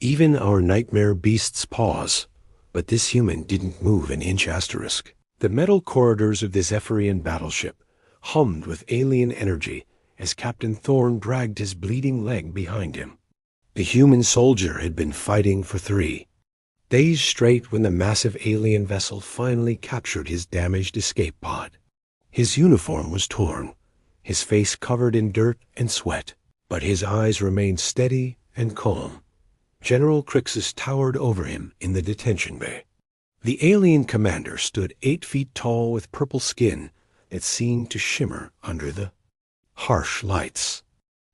Even our nightmare beasts pause, but this human didn't move an inch. Asterisk. The metal corridors of the Zephyrian battleship hummed with alien energy as Captain Thorne dragged his bleeding leg behind him. The human soldier had been fighting for 3 days straight when the massive alien vessel finally captured his damaged escape pod. His uniform was torn, his face covered in dirt and sweat, but his eyes remained steady and calm. General Crixus towered over him in the detention bay. The alien commander stood 8 feet tall with purple skin that seemed to shimmer under the harsh lights.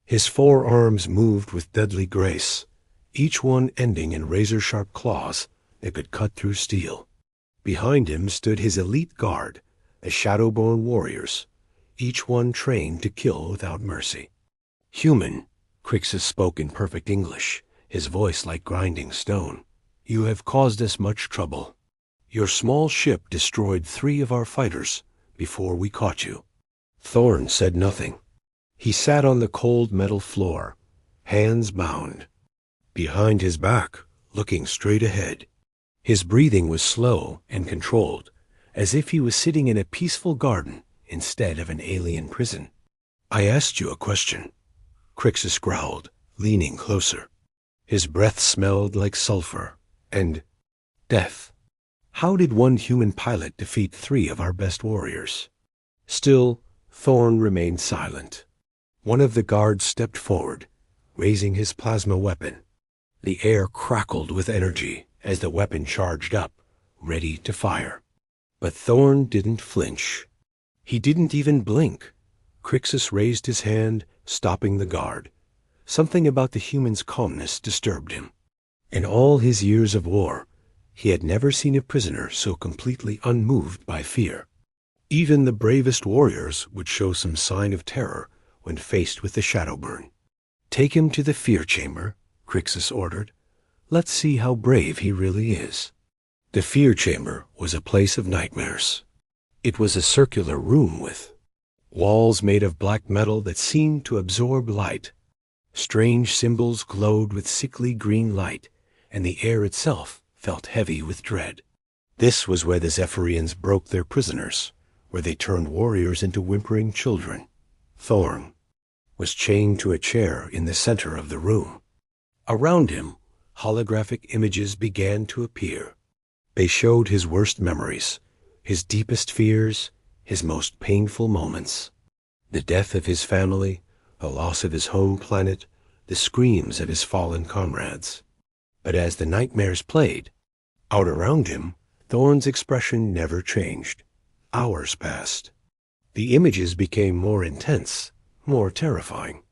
His forearms moved with deadly grace, each one ending in razor-sharp claws that could cut through steel. Behind him stood his elite guard, the Shadowborn warriors, each one trained to kill without mercy. "Human," Crixus spoke in perfect English, his voice like grinding stone, "you have caused us much trouble. Your small ship destroyed 3 of our fighters before we caught you." Thorne said nothing. He sat on the cold metal floor, hands bound, behind his back, looking straight ahead. His breathing was slow and controlled, as if he was sitting in a peaceful garden instead of an alien prison. "I asked you a question," Crixus growled, leaning closer. His breath smelled like sulfur and death. "How did one human pilot defeat 3 of our best warriors?" Still, Thorne remained silent. One of the guards stepped forward, raising his plasma weapon. The air crackled with energy as the weapon charged up, ready to fire. But Thorne didn't flinch. He didn't even blink. Crixus raised his hand, stopping the guard. Something about the human's calmness disturbed him. In all his years of war, he had never seen a prisoner so completely unmoved by fear. Even the bravest warriors would show some sign of terror when faced with the Shadowburn. "Take him to the fear chamber," Crixus ordered. "Let's see how brave he really is." The fear chamber was a place of nightmares. It was a circular room with walls made of black metal that seemed to absorb light. Strange symbols glowed with sickly green light, and the air itself felt heavy with dread. This was where the Zephyrians broke their prisoners, where they turned warriors into whimpering children. Thorne was chained to a chair in the center of the room. Around him, holographic images began to appear. They showed his worst memories, his deepest fears, his most painful moments. The death of his family, the loss of his home planet, the screams of his fallen comrades. But as the nightmares played, out around him, Thorne's expression never changed. Hours passed. The images became more intense, more terrifying.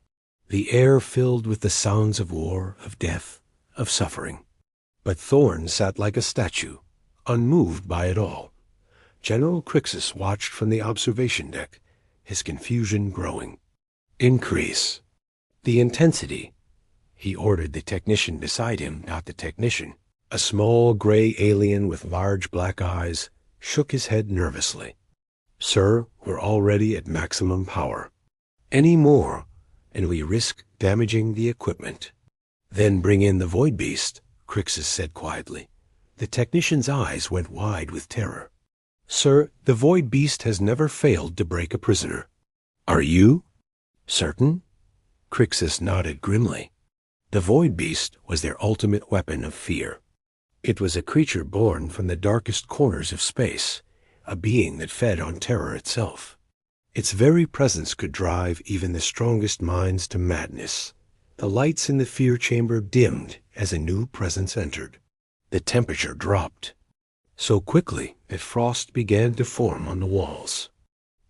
The air filled with the sounds of war, of death, of suffering. But Thorne sat like a statue, unmoved by it all. General Crixus watched from the observation deck, his confusion growing. "Increase the intensity," he ordered the technician beside him, not the technician. A small gray alien with large black eyes shook his head nervously. "Sir, we're already at maximum power. Any more, and we risk damaging the equipment." "Then bring in the Void Beast," Crixus said quietly. The technician's eyes went wide with terror. "Sir, the Void Beast has never failed to break a prisoner." "Are you certain?" Crixus nodded grimly. The Void Beast was their ultimate weapon of fear. It was a creature born from the darkest corners of space, a being that fed on terror itself. Its very presence could drive even the strongest minds to madness. The lights in the fear chamber dimmed as a new presence entered. The temperature dropped so quickly that frost began to form on the walls.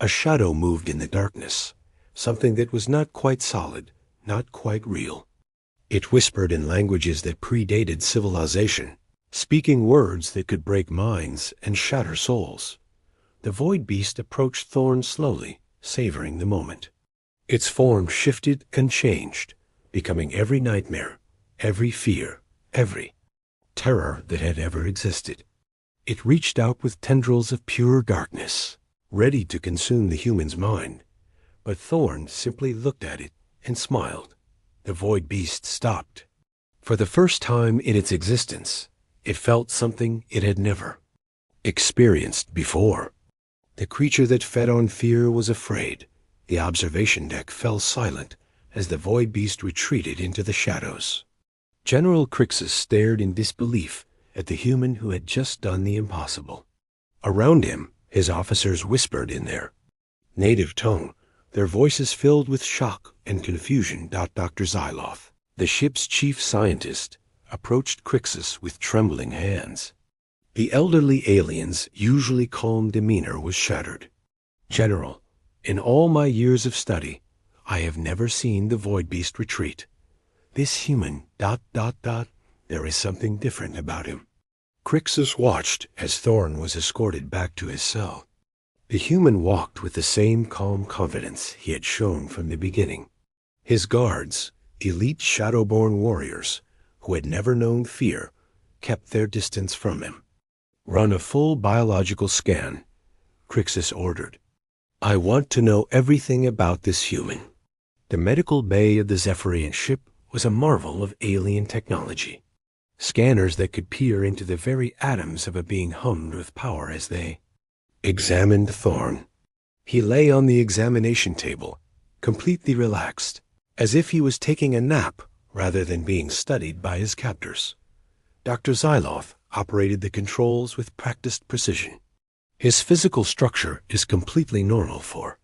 A shadow moved in the darkness, something that was not quite solid, not quite real. It whispered in languages that predated civilization, speaking words that could break minds and shatter souls. The Void Beast approached Thorne slowly, savoring the moment. Its form shifted and changed, becoming every nightmare, every fear, every terror that had ever existed. It reached out with tendrils of pure darkness, ready to consume the human's mind. But Thorne simply looked at it and smiled. The Void Beast stopped. For the first time in its existence, it felt something it had never experienced before. The creature that fed on fear was afraid. The observation deck fell silent as the void beast retreated into the shadows. General Crixus stared in disbelief at the human who had just done the impossible. Around him, his officers whispered in their native tongue, their voices filled with shock and confusion. Dr. Xyloth, the ship's chief scientist, approached Crixus with trembling hands. The elderly alien's usually calm demeanor was shattered. General, in all my years of study, I have never seen the void beast retreat. This human, there is something different about him. Crixus watched as Thorn was escorted back to his cell. The human walked with the same calm confidence he had shown from the beginning. His guards, elite Shadowborn warriors, who had never known fear, kept their distance from him. Run a full biological scan, Crixus ordered. I want to know everything about this human. The medical bay of the Zephyrian ship was a marvel of alien technology. Scanners that could peer into the very atoms of a being hummed with power as they examined Thorn. He lay on the examination table, completely relaxed, as if he was taking a nap rather than being studied by his captors. Dr. Xyloth operated the controls with practiced precision. His physical structure is completely normal for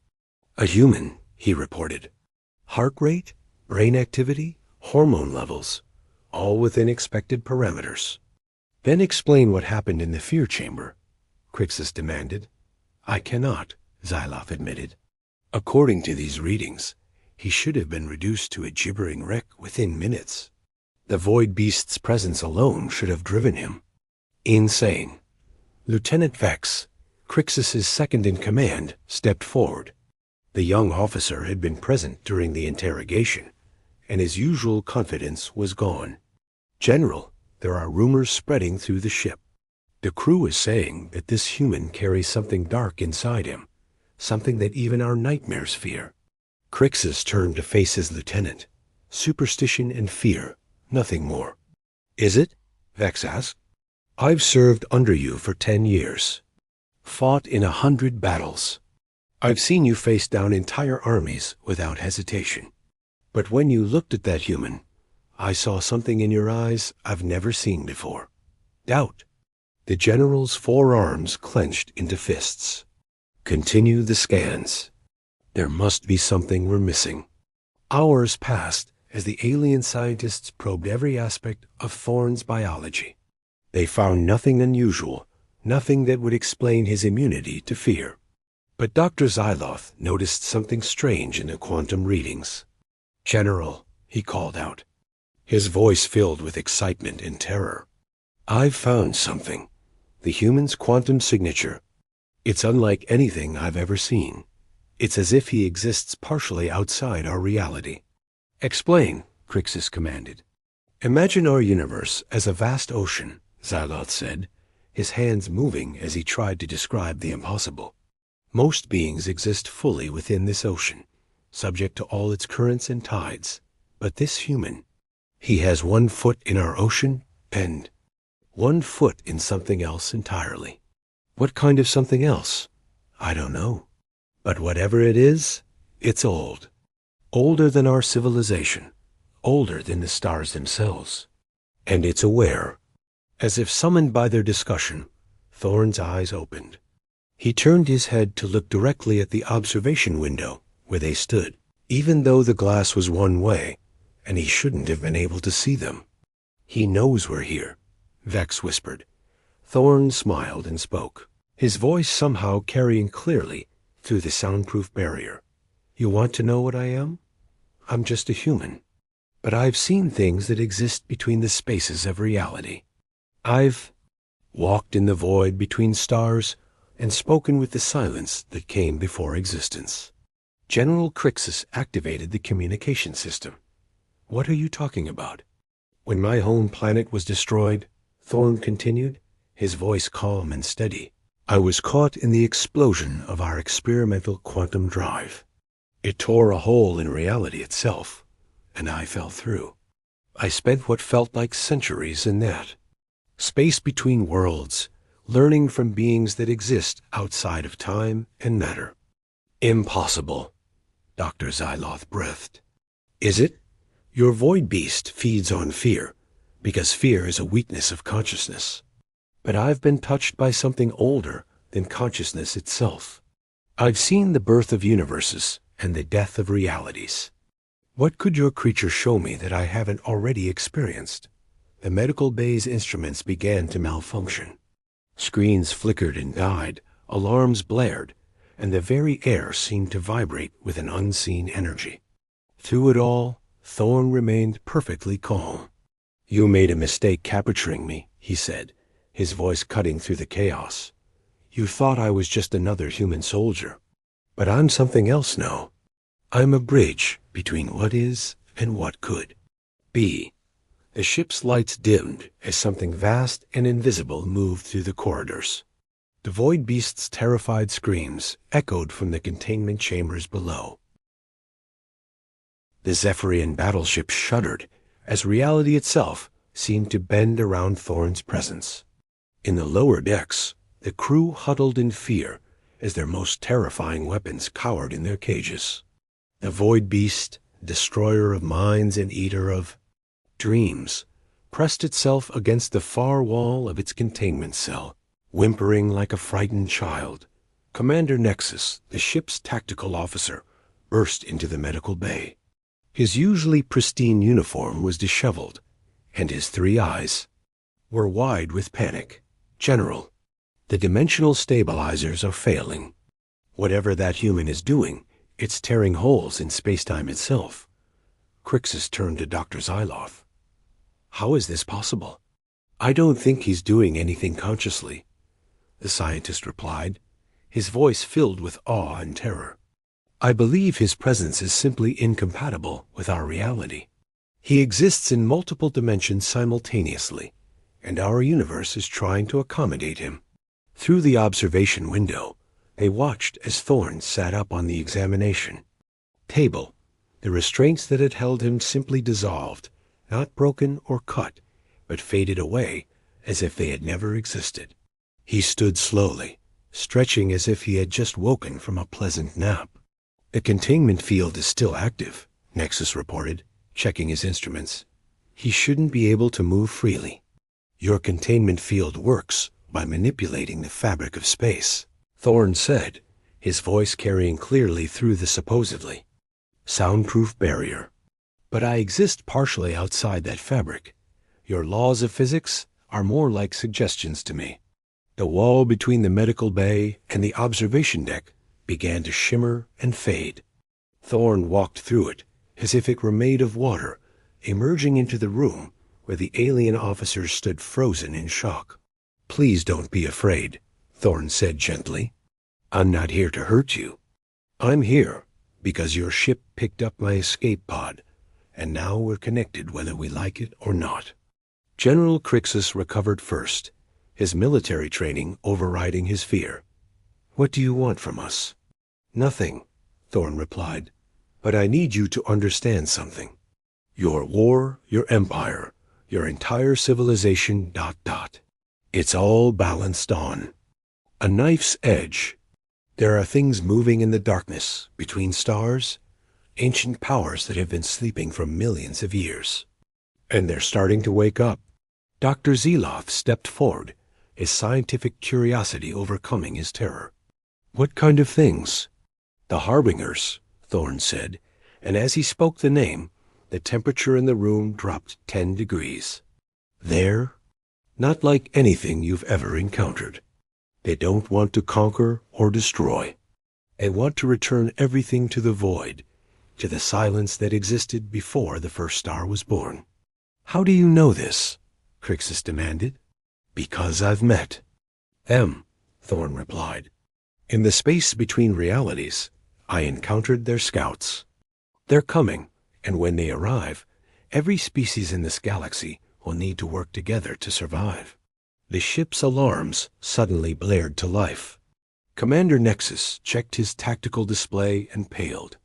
a human, he reported. Heart rate, brain activity, hormone levels, all within expected parameters. Then explain what happened in the fear chamber, Crixus demanded. I cannot, Xyloth admitted. According to these readings, he should have been reduced to a gibbering wreck within minutes. The void beast's presence alone should have driven him insane. Lieutenant Vex, Crixus's second-in-command, stepped forward. The young officer had been present during the interrogation, and his usual confidence was gone. General, there are rumors spreading through the ship. The crew is saying that this human carries something dark inside him, something that even our nightmares fear. Crixus turned to face his lieutenant. Superstition and fear, nothing more. Is it? Vex asked. I've served under you for 10 years. Fought in 100 battles. I've seen you face down entire armies without hesitation. But when you looked at that human, I saw something in your eyes I've never seen before. Doubt. The general's forearms clenched into fists. Continue the scans. There must be something we're missing. Hours passed as the alien scientists probed every aspect of Thorn's biology. They found nothing unusual, nothing that would explain his immunity to fear. But Dr. Xyloth noticed something strange in the quantum readings. General, he called out, his voice filled with excitement and terror. I've found something. The human's quantum signature. It's unlike anything I've ever seen. It's as if he exists partially outside our reality. Explain, Crixus commanded. Imagine our universe as a vast ocean, Xyloth said, his hands moving as he tried to describe the impossible. Most beings exist fully within this ocean, subject to all its currents and tides. But this human, he has 1 foot in our ocean and 1 foot in something else entirely. What kind of something else? I don't know. But whatever it is, it's old. Older than our civilization. Older than the stars themselves. And it's aware. As if summoned by their discussion, Thorn's eyes opened. He turned his head to look directly at the observation window where they stood, even though the glass was one way, and he shouldn't have been able to see them. He knows we're here, Vex whispered. Thorn smiled and spoke, his voice somehow carrying clearly through the soundproof barrier. You want to know what I am? I'm just a human. But I've seen things that exist between the spaces of reality. I've walked in the void between stars and spoken with the silence that came before existence. General Crixus activated the communication system. What are you talking about? When my home planet was destroyed, Thorn continued, his voice calm and steady, I was caught in the explosion of our experimental quantum drive. It tore a hole in reality itself, and I fell through. I spent what felt like centuries in that space between worlds, learning from beings that exist outside of time and matter. Impossible, Dr. Zyloth breathed. Is it? Your void beast feeds on fear, because fear is a weakness of consciousness. But I've been touched by something older than consciousness itself. I've seen the birth of universes and the death of realities. What could your creature show me that I haven't already experienced? The medical bay's instruments began to malfunction. Screens flickered and died, alarms blared, and the very air seemed to vibrate with an unseen energy. Through it all, Thorn remained perfectly calm. You made a mistake capturing me, he said, his voice cutting through the chaos. You thought I was just another human soldier. But I'm something else now. I'm a bridge between what is and what could be. The ship's lights dimmed as something vast and invisible moved through the corridors. The void beast's terrified screams echoed from the containment chambers below. The Zephyrian battleship shuddered as reality itself seemed to bend around Thorn's presence. In the lower decks, the crew huddled in fear as their most terrifying weapons cowered in their cages. The void beast, destroyer of minds and eater of dreams, pressed itself against the far wall of its containment cell, whimpering like a frightened child. Commander Nexus, the ship's tactical officer, burst into the medical bay. His usually pristine uniform was disheveled, and his 3 eyes were wide with panic. General, the dimensional stabilizers are failing. Whatever that human is doing, it's tearing holes in space-time itself. Crixus turned to Dr. Zyloth. How is this possible? I don't think he's doing anything consciously, the scientist replied, his voice filled with awe and terror. I believe his presence is simply incompatible with our reality. He exists in multiple dimensions simultaneously, and our universe is trying to accommodate him. Through the observation window, they watched as Thorn sat up on the examination table. The restraints that had held him simply dissolved, not broken or cut, but faded away as if they had never existed. He stood slowly, stretching as if he had just woken from a pleasant nap. The containment field is still active, Nexus reported, checking his instruments. He shouldn't be able to move freely. Your containment field works by manipulating the fabric of space, Thorn said, his voice carrying clearly through the supposedly soundproof barrier. But I exist partially outside that fabric. Your laws of physics are more like suggestions to me. The wall between the medical bay and the observation deck began to shimmer and fade. Thorn walked through it as if it were made of water, emerging into the room where the alien officers stood frozen in shock. Please don't be afraid, Thorn said gently. I'm not here to hurt you. I'm here because your ship picked up my escape pod, and now we're connected whether we like it or not. General Crixus recovered first, his military training overriding his fear. What do you want from us? Nothing, Thorn replied, but I need you to understand something. Your war, your empire, your entire civilization, ... It's all balanced on a knife's edge. There are things moving in the darkness between stars, ancient powers that have been sleeping for millions of years. And they're starting to wake up. Dr. Zyloth stepped forward, his scientific curiosity overcoming his terror. What kind of things? The Harbingers, Thorn said, and as he spoke the name, the temperature in the room dropped 10 degrees. They're not like anything you've ever encountered. They don't want to conquer or destroy. They want to return everything to the void, to the silence that existed before the first star was born. How do you know this? Crixus demanded. Because I've met them, Thorn replied. In the space between realities, I encountered their scouts. They're coming, and when they arrive, every species in this galaxy will need to work together to survive. The ship's alarms suddenly blared to life. Commander Nexus checked his tactical display and paled.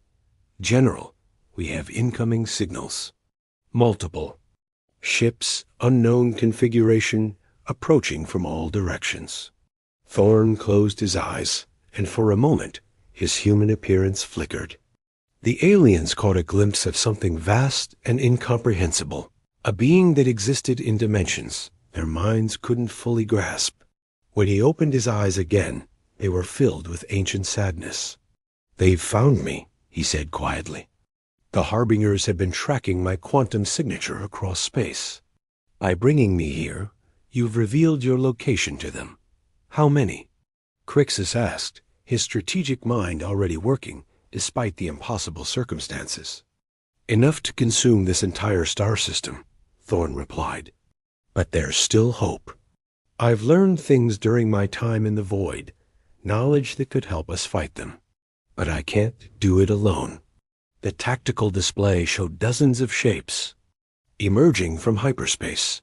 General, we have incoming signals. Multiple. Ships, unknown configuration, approaching from all directions. Thorn closed his eyes, and for a moment his human appearance flickered. The aliens caught a glimpse of something vast and incomprehensible, a being that existed in dimensions their minds couldn't fully grasp. When he opened his eyes again, they were filled with ancient sadness. "They've found me," he said quietly. "The Harbingers have been tracking my quantum signature across space. By bringing me here, you've revealed your location to them. How many?" Crixus asked, his strategic mind already working despite the impossible circumstances. "Enough to consume this entire star system," Thorn replied. "But there's still hope. I've learned things during my time in the void, knowledge that could help us fight them. But I can't do it alone." The tactical display showed dozens of shapes emerging from hyperspace.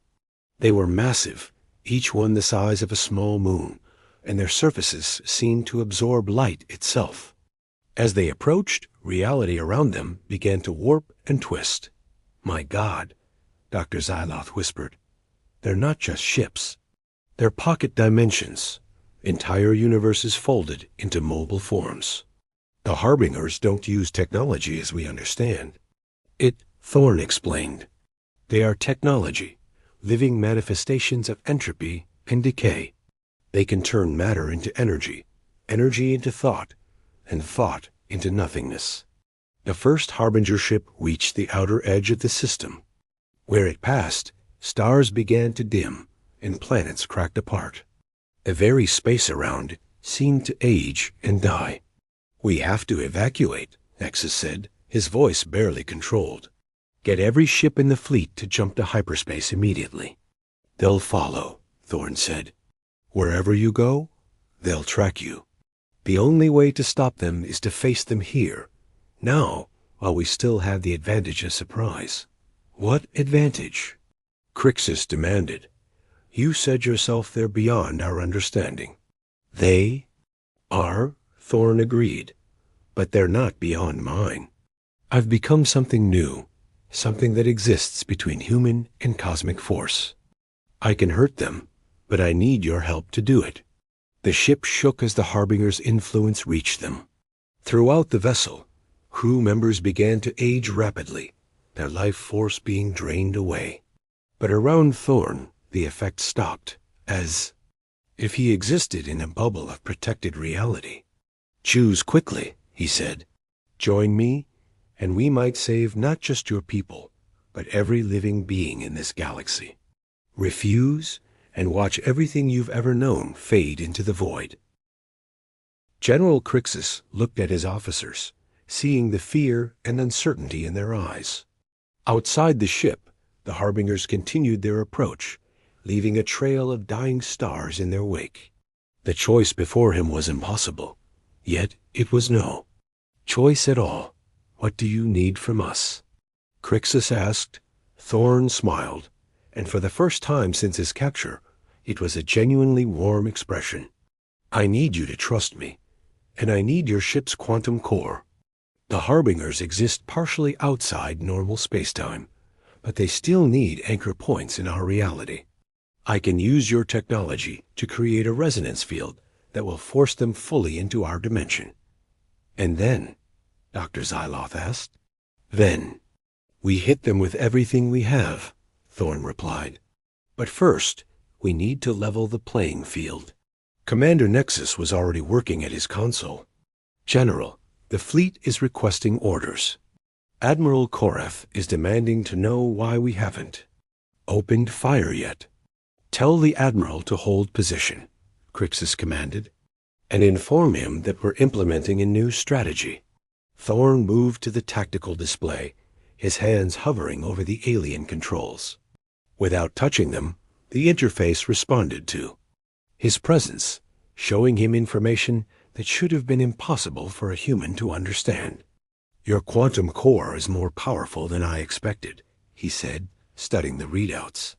They were massive, each one the size of a small moon, and their surfaces seemed to absorb light itself. As they approached, reality around them began to warp and twist. "My God," Dr. Xyloth whispered. "They're not just ships. They're pocket dimensions, entire universes folded into mobile forms. The Harbingers don't use technology as we understand it," Thorn explained. "They are technology, living manifestations of entropy and decay. They can turn matter into energy, energy into thought, and thought into nothingness." The first Harbinger ship reached the outer edge of the system. Where it passed, stars began to dim, and planets cracked apart. The very space around seemed to age and die. "We have to evacuate," Nexus said, his voice barely controlled. "Get every ship in the fleet to jump to hyperspace immediately." "They'll follow," Thorn said. "Wherever you go, they'll track you. The only way to stop them is to face them here, now, while we still have the advantage of surprise." "What advantage?" Crixus demanded. "You said yourself they're beyond our understanding." "They are," Thorn agreed, "but they're not beyond mine. I've become something new, something that exists between human and cosmic force. I can hurt them, but I need your help to do it." The ship shook as the Harbinger's influence reached them. Throughout the vessel, crew members began to age rapidly, their life force being drained away. But around Thorn, the effect stopped, as if he existed in a bubble of protected reality. "Choose quickly," he said. "Join me, and we might save not just your people, but every living being in this galaxy. Refuse, and watch everything you've ever known fade into the void." General Crixus looked at his officers, seeing the fear and uncertainty in their eyes. Outside the ship, the Harbingers continued their approach, leaving a trail of dying stars in their wake. The choice before him was impossible, yet it was no choice at all. "What do you need from us?" Crixus asked. Thorn smiled, and for the first time since his capture, it was a genuinely warm expression. "I need you to trust me, and I need your ship's quantum core. The Harbingers exist partially outside normal spacetime, but they still need anchor points in our reality. I can use your technology to create a resonance field that will force them fully into our dimension." "And then?" Dr. Xyloth asked. "Then we hit them with everything we have," Thorn replied. "But first, we need to level the playing field." Commander Nexus was already working at his console. "General, the fleet is requesting orders. Admiral Korath is demanding to know why we haven't opened fire yet." "Tell the Admiral to hold position," Crixus commanded, "and inform him that we're implementing a new strategy." Thorn moved to the tactical display, his hands hovering over the alien controls. Without touching them, the interface responded to his presence, showing him information that should have been impossible for a human to understand. "Your quantum core is more powerful than I expected," he said, studying the readouts.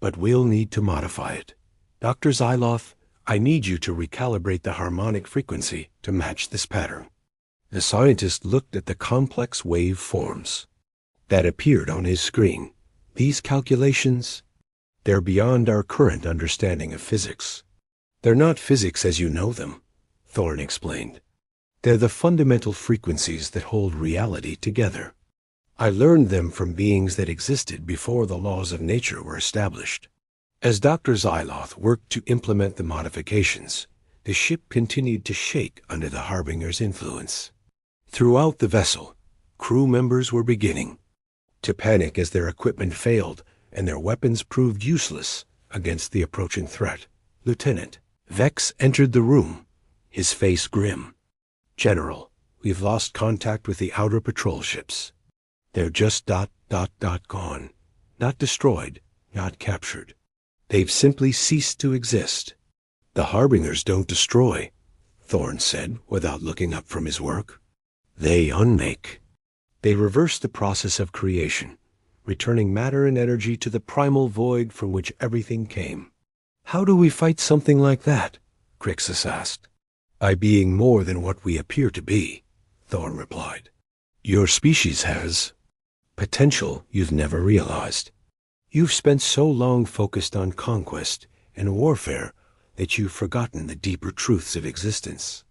"But we'll need to modify it. Dr. Xyloth, I need you to recalibrate the harmonic frequency to match this pattern." The scientist looked at the complex wave forms that appeared on his screen, These calculations, they're beyond our current understanding of physics. They're not physics as you know them, Thorne explained. They're the fundamental frequencies that hold reality together. I learned them from beings that existed before the laws of nature were established. As Dr. Xyloth worked to implement the modifications, the ship continued to shake under the Harbinger's influence. Throughout the vessel, crew members were beginning to panic as their equipment failed and their weapons proved useless against the approaching threat. Lieutenant Vex entered the room, his face grim. General, we've lost contact with the outer patrol ships. They're just gone. Not destroyed, not captured. They've simply ceased to exist. The Harbingers don't destroy, Thorne said without looking up from his work. They unmake. They reverse the process of creation, returning matter and energy to the primal void from which everything came. How do we fight something like that? Crixus asked. By being more than what we appear to be, Thorne replied. Your species has potential you've never realized. You've spent so long focused on conquest and warfare that you've forgotten the deeper truths of existence.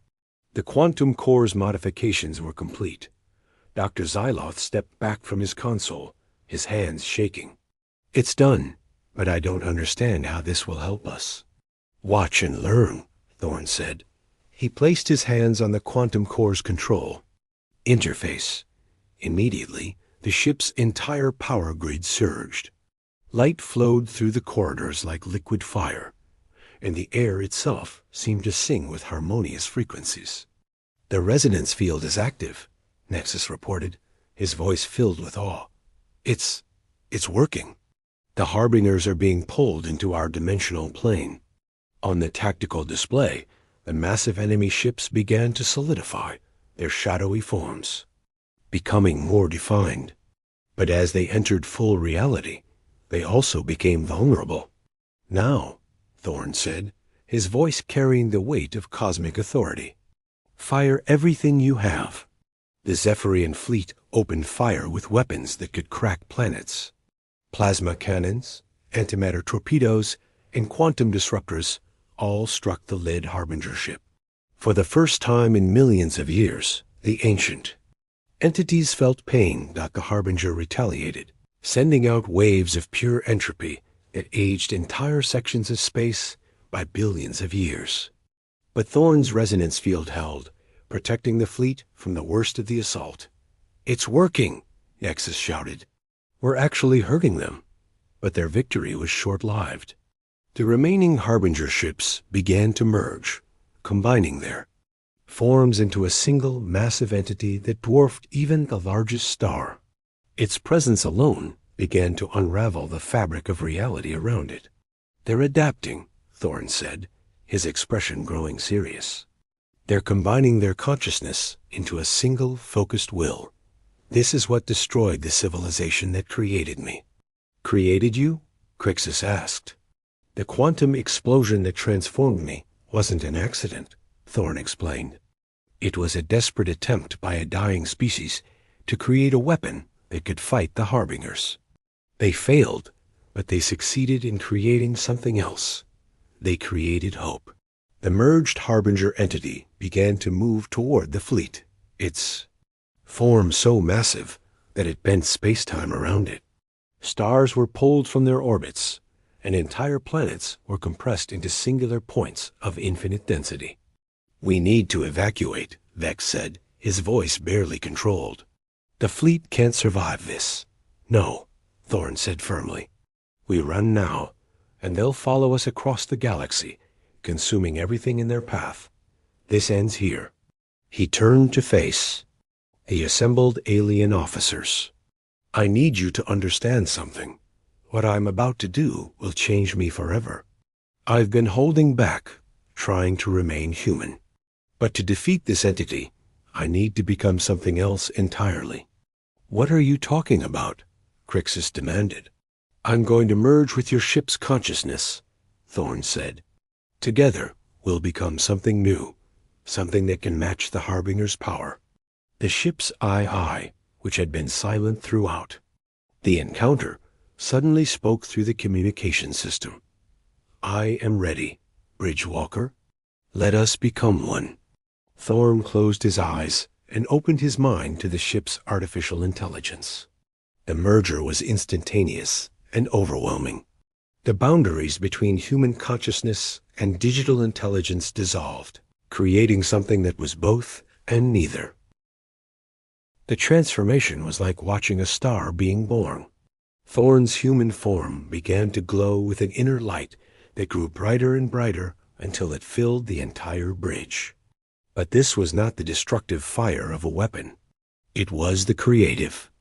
The quantum core's modifications were complete. Dr. Xyloth stepped back from his console, his hands shaking. It's done, but I don't understand how this will help us. Watch and learn, Thorne said. He placed his hands on the quantum core's control. Interface. Immediately, the ship's entire power grid surged. Light flowed through the corridors like liquid fire, and the air itself seemed to sing with harmonious frequencies. The resonance field is active, Nexus reported, his voice filled with awe. It's working. The Harbingers are being pulled into our dimensional plane. On the tactical display, the massive enemy ships began to solidify, their shadowy forms becoming more defined. But as they entered full reality, they also became vulnerable. Now, Thorne said, his voice carrying the weight of cosmic authority. Fire everything you have. The Zephyrian fleet opened fire with weapons that could crack planets. Plasma cannons, antimatter torpedoes, and quantum disruptors all struck the lead Harbinger ship. For the first time in millions of years, the ancient entities felt pain that the Harbinger retaliated, sending out waves of pure entropy that aged entire sections of space by billions of years. But Thorne's resonance field held, protecting the fleet from the worst of the assault. It's working, Nexus shouted. We're actually hurting them. But their victory was short-lived. The remaining Harbinger ships began to merge, combining their forms into a single massive entity that dwarfed even the largest star. Its presence alone began to unravel the fabric of reality around it. They're adapting, Thorne said, his expression growing serious. They're combining their consciousness into a single focused will. This is what destroyed the civilization that created me. Created you? Crixus asked. The quantum explosion that transformed me wasn't an accident, Thorne explained. It was a desperate attempt by a dying species to create a weapon that could fight the Harbingers. They failed, but they succeeded in creating something else. They created hope. The merged Harbinger entity began to move toward the fleet, its form so massive that it bent space-time around it. Stars were pulled from their orbits, and entire planets were compressed into singular points of infinite density. We need to evacuate, Vex said, his voice barely controlled. The fleet can't survive this. No, Thorne said firmly. We run now, and they'll follow us across the galaxy, consuming everything in their path. This ends here. He turned to face the assembled alien officers. I need you to understand something. What I'm about to do will change me forever. I've been holding back, trying to remain human. But to defeat this entity, I need to become something else entirely. What are you talking about? Crixus demanded. I'm going to merge with your ship's consciousness, Thorne said. Together, we'll become something new, something that can match the Harbinger's power. The ship's I, which had been silent throughout. The encounter suddenly spoke through the communication system. "I am ready, Bridgewalker. Let us become one." Thorn closed his eyes and opened his mind to the ship's artificial intelligence. The merger was instantaneous and overwhelming. The boundaries between human consciousness and digital intelligence dissolved, creating something that was both and neither. The transformation was like watching a star being born. Thorn's human form began to glow with an inner light that grew brighter and brighter until it filled the entire bridge. But this was not the destructive fire of a weapon. It was the creative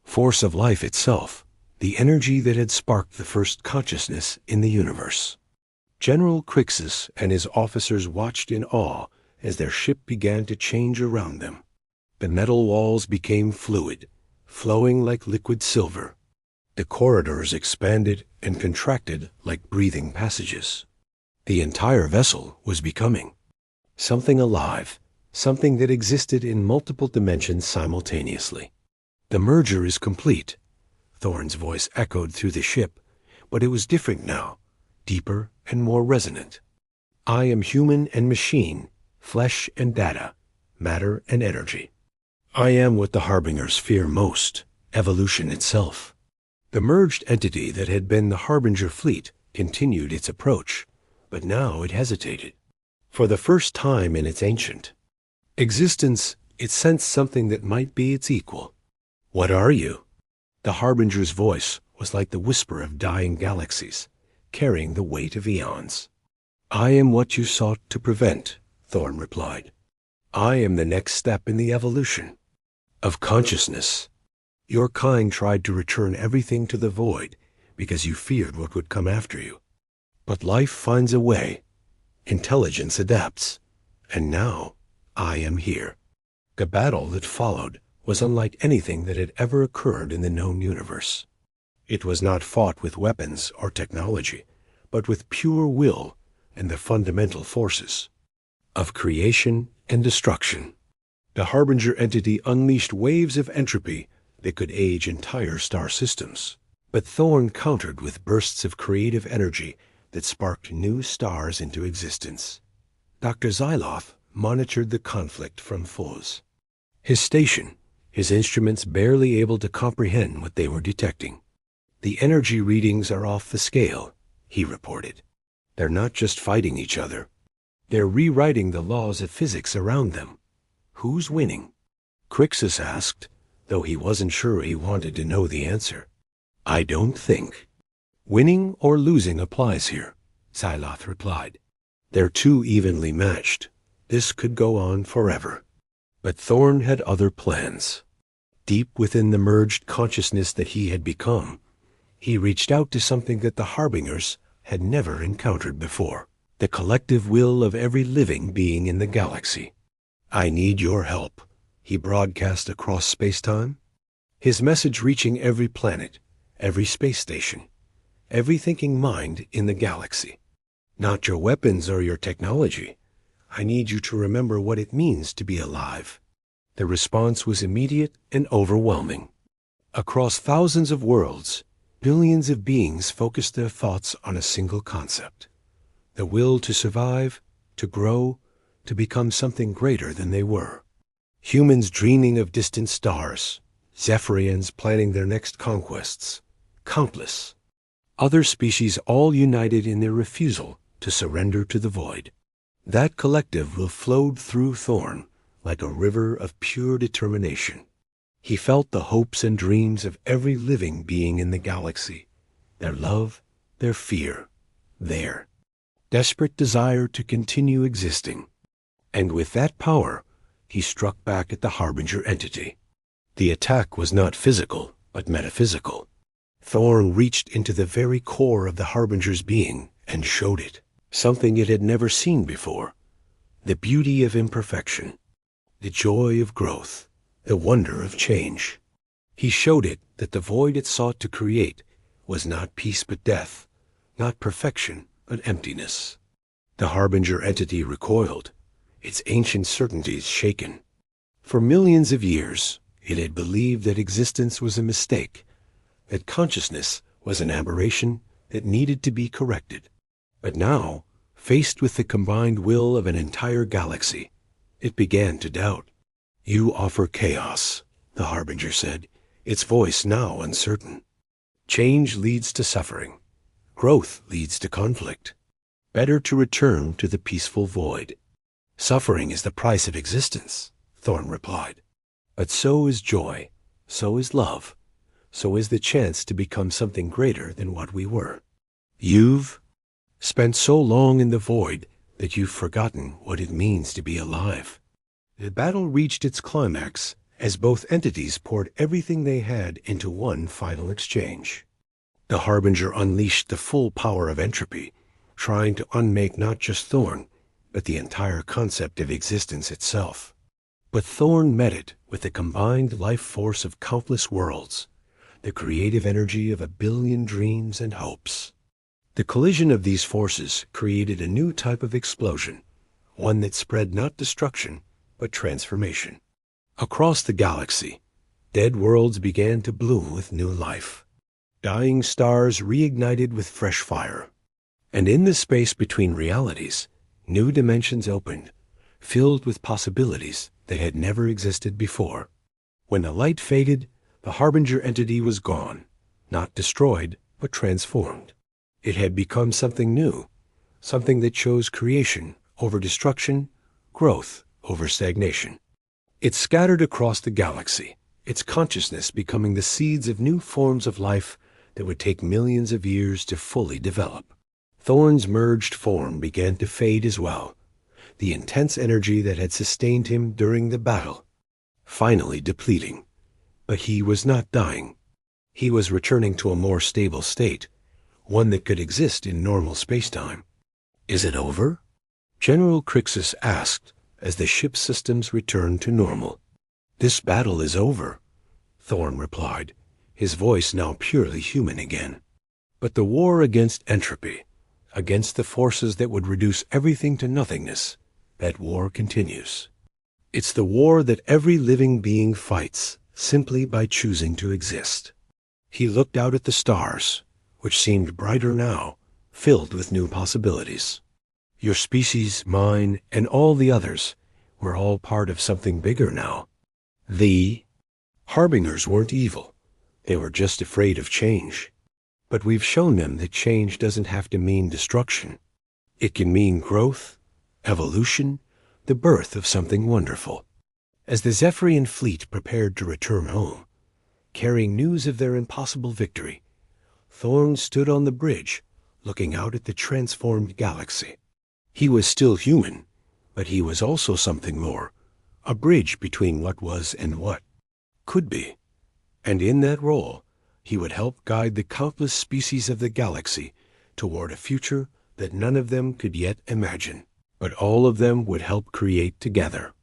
force of life itself, the energy that had sparked the first consciousness in the universe. General Crixus and his officers watched in awe as their ship began to change around them. The metal walls became fluid, flowing like liquid silver. The corridors expanded and contracted like breathing passages. The entire vessel was becoming something alive, something that existed in multiple dimensions simultaneously. "The merger is complete," Thorn's voice echoed through the ship, but it was different now, deeper and more resonant. "I am human and machine, flesh and data, matter and energy. I am what the Harbingers fear most, evolution itself." The merged entity that had been the Harbinger fleet continued its approach, but now it hesitated. For the first time in its ancient existence, it sensed something that might be its equal. "What are you?" The Harbinger's voice was like the whisper of dying galaxies, carrying the weight of eons. "I am what you sought to prevent," Thorn replied. "I am the next step in the evolution of consciousness. Your kind tried to return everything to the void because you feared what would come after you. But life finds a way. Intelligence adapts. And now, I am here." The battle that followed was unlike anything that had ever occurred in the known universe. It was not fought with weapons or technology, but with pure will and the fundamental forces of creation and destruction. The Harbinger entity unleashed waves of entropy that could age entire star systems. But Thorn countered with bursts of creative energy that sparked new stars into existence. Dr. Zyloth monitored the conflict from Foz. His station, his instruments barely able to comprehend what they were detecting. "The energy readings are off the scale," he reported. "They're not just fighting each other. They're rewriting the laws of physics around them." "Who's winning?" Crixus asked, though he wasn't sure he wanted to know the answer. "I don't think winning or losing applies here," Zyloth replied. "They're too evenly matched. This could go on forever." But Thorn had other plans. Deep within the merged consciousness that he had become, he reached out to something that the Harbingers had never encountered before: the collective will of every living being in the galaxy. "I need your help," he broadcast across space-time, his message reaching every planet, every space station, every thinking mind in the galaxy. "Not your weapons or your technology. I need you to remember what it means to be alive." The response was immediate and overwhelming. Across thousands of worlds, billions of beings focused their thoughts on a single concept: the will to survive, to grow, to become something greater than they were. Humans dreaming of distant stars, Zephyrians planning their next conquests, countless other species all united in their refusal to surrender to the void. That collective will flowed through Thorn like a river of pure determination. He felt the hopes and dreams of every living being in the galaxy, their love, their fear, their desperate desire to continue existing. And with that power, he struck back at the Harbinger entity. The attack was not physical, but metaphysical. Thorn reached into the very core of the Harbinger's being and showed it, something it had never seen before: the beauty of imperfection, the joy of growth, the wonder of change. He showed it that the void it sought to create was not peace but death, not perfection but emptiness. The Harbinger entity recoiled, its ancient certainties shaken. For millions of years, it had believed that existence was a mistake, that consciousness was an aberration that needed to be corrected. But now, faced with the combined will of an entire galaxy, it began to doubt. "You offer chaos," the Harbinger said, its voice now uncertain. "Change leads to suffering. Growth leads to conflict. Better to return to the peaceful void." "Suffering is the price of existence," Thorn replied. "But so is joy, so is love, so is the chance to become something greater than what we were. You've spent so long in the void that you've forgotten what it means to be alive." The battle reached its climax as both entities poured everything they had into one final exchange. The Harbinger unleashed the full power of entropy, trying to unmake not just Thorn, but the entire concept of existence itself. But Thorn met it with the combined life force of countless worlds, the creative energy of 1,000,000,000 dreams and hopes. The collision of these forces created a new type of explosion, one that spread not destruction, but transformation. Across the galaxy, dead worlds began to bloom with new life. Dying stars reignited with fresh fire. And in the space between realities, new dimensions opened, filled with possibilities that had never existed before. When the light faded, the Harbinger entity was gone, not destroyed, but transformed. It had become something new, something that chose creation over destruction, growth over stagnation. It scattered across the galaxy, its consciousness becoming the seeds of new forms of life that would take millions of years to fully develop. Thorn's merged form began to fade as well, the intense energy that had sustained him during the battle finally depleting. But he was not dying. He was returning to a more stable state, one that could exist in normal spacetime. "Is it over?" General Crixus asked as the ship's systems returned to normal. "This battle is over," Thorn replied, his voice now purely human again. "But the war against entropy, against the forces that would reduce everything to nothingness, that war continues. It's the war that every living being fights simply by choosing to exist." He looked out at the stars, which seemed brighter now, filled with new possibilities. "Your species, mine, and all the others, we're all part of something bigger now. The Harbingers weren't evil. They were just afraid of change. But we've shown them that change doesn't have to mean destruction. It can mean growth, evolution, the birth of something wonderful." As the Zephyrian fleet prepared to return home, carrying news of their impossible victory, Thorn stood on the bridge, looking out at the transformed galaxy. He was still human, but he was also something more, a bridge between what was and what could be. And in that role, he would help guide the countless species of the galaxy toward a future that none of them could yet imagine, but all of them would help create together.